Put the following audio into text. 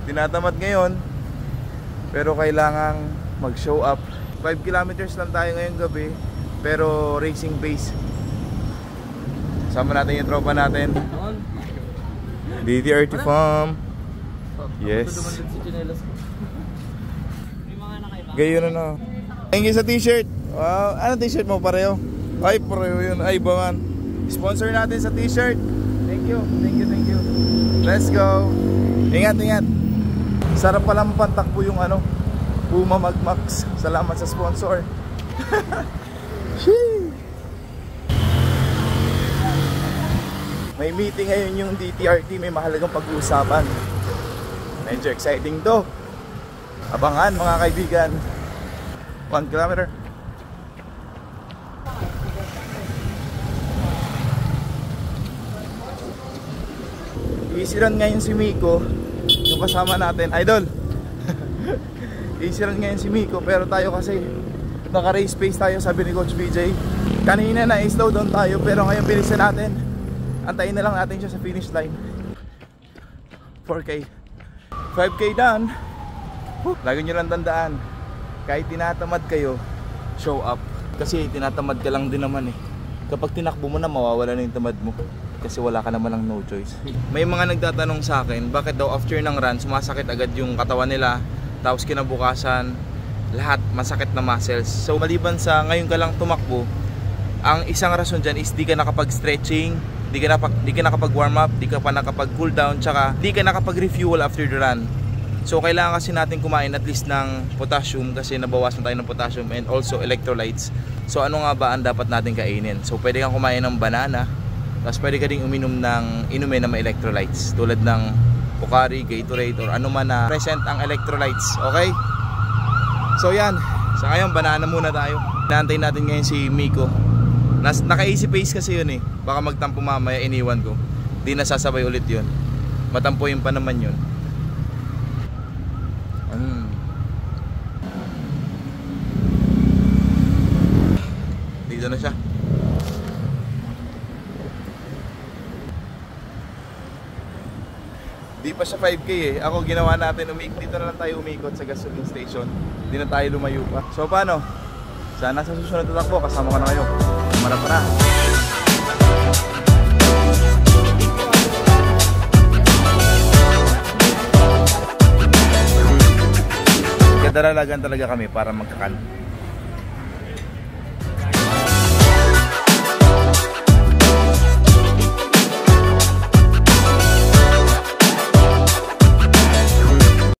tinatamad ngayon, pero kailangang mag-show up. 5 kilometers lang tayo ngayong gabi, pero racing pace. Sama natin yung tropa natin, DTRT Farm. Yes. Gayon na. Thank you sa t-shirt. Wow, ano t-shirt mo? Pareho? Ay, pareho yun. Ay, bangan. Sponsor natin sa t-shirt. Thank you, thank you, thank you. Let's go. Ingat, ingat. Sarap palang pantakbo yung ano, Puma Mag Max. Salamat sa sponsor. May meeting ngayon yung DTRT. May mahalagang pag-uusapan. Medyo exciting to. Abangan mga kaibigan. 1 kilometer. Easy run ngayon si Miko, yung kasama natin, idol. Easy run ngayon si Miko, pero tayo kasi naka-race pace tayo, sabi ni Coach BJ. Kanina na slow down tayo, pero ngayon bilisan natin. Antayin na lang natin siya sa finish line. 4K 5K done. Lagi nyo lang tandaan, kahit tinatamad kayo, show up. Kasi tinatamad ka lang din naman eh. Kapag tinakbo mo na, mawawala na yung tamad mo, kasi wala ka naman ng no choice. May mga nagtatanong sa akin, bakit daw after ng run sumasakit agad yung katawan nila, tapos kinabukasan lahat masakit na muscles. So maliban sa ngayon ka lang tumakbo, ang isang rason dyan is di ka nakapag-stretching, di ka nakapag-warm up, di ka pa nakapag-cool down, tsaka di ka nakapag-refuel after the run. So kailangan kasi natin kumain at least ng potassium, kasi nabawasan tayo ng potassium, and also electrolytes. So ano nga ba ang dapat natin kainin? So pwede kang kumain ng banana, tapos pwede ka ding uminom ng inumin na may electrolytes, tulad ng Pocari, Gatorade, or ano man na present ang electrolytes. Okay? So yan, sa ngayon banana muna tayo. Inaantay natin ngayon si Miko. Naka-easy pace kasi yun eh. Baka magtampo mamaya, iniwan ko. Di nasasabay ulit yun. Matampuin pa naman yun. Dito na siya. Di pa siya 5K eh. Ako ginawa natin, dito na lang tayo umikot sa gasoline station. Hindi na tayo lumayo pa. So paano? Sana sa susunod na takbo kasama ko na kayo. Marap na. Kadaralagan talaga kami para magkakan.